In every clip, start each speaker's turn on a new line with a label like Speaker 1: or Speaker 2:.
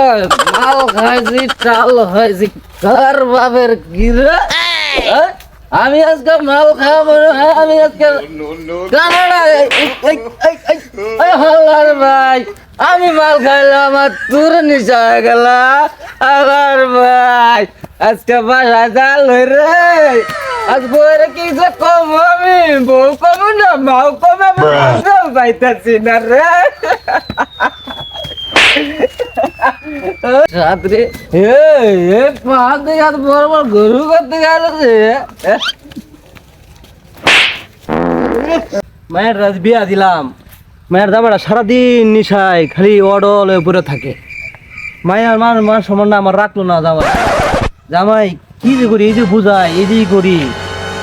Speaker 1: মাল খাইছি চাল খাইছি কার বাপের গিরে আমি আজকে মাল খাবো আমি আজকে কানাডা হাল্লার ভাই আমি মাল খাইলাম আর তোর নিশা হয়ে গেল হাল্লার ভাই আজকে বাসা চাল রে আজ বউরে কি যে কম আমি বউ কম না মাও কমে পাইতেছি না রে রাত্রে পাহাড় থেকে হাত বড় বড় গরু করতে গেল রে মায়ের রাজ বিয়া দিলাম মায়ের জামাটা সারাদিন নিশায় খালি অডল হয়ে পড়ে থাকে মায়ের মান সমান আমার রাখলো না জামাই জামাই কি যে করি এই যে বুঝাই এই যে করি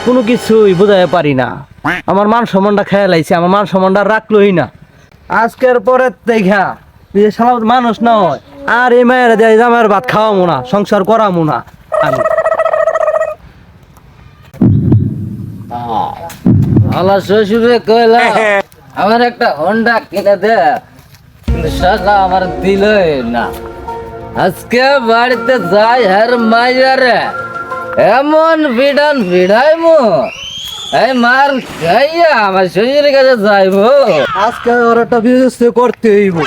Speaker 1: কোনো কিছুই বুঝাই পারি না আমার মান সম্মানটা খেয়াল আইছে আমার মান সম্মানটা রাখলোই না আজকের পরে দেখা যে সারা মানুষ না হয় আর এই মায়ের দেয় জামাইয়ের ভাত খাওয়াবো না সংসার করাবো না আমি আমার শ্বশুরে কইলাম আমার একটা হন্ডা কিনে দে কিন্তু শালা আমার দিলই না আজকে বাড়িতে যাই হার মাইয়ারে এমন ভিড়ান ভিড়াইমু এই মার খাইয়া আমার শ্বশুরের কাছে যাইবো আজকে ওর একটা ব্যবস্থা করতে হইব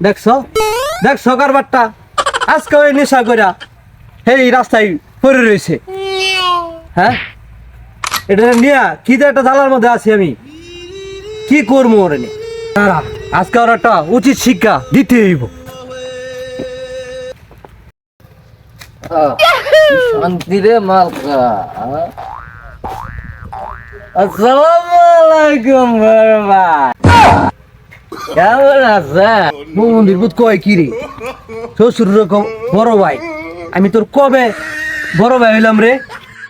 Speaker 1: দেখছো কারবারটা আজকে ওই নেশা কইরা এই রাস্তায় পড়ে রয়েছে হ্যাঁ এটা নিয়া কি যে একটা জ্বালার মধ্যে আছি আমি কি করবো ওরে নিয়ে আজকে ওর একটা উচিত শিক্ষা দিতে হইব শান্তি রে মালকা আসসালামু আলাইকুম ভাই কেমন আছেন মন্দির বুধ কয় কি রে শ্বশুর বড় ভাই আমি তোর কবে বড় ভাই হইলাম রে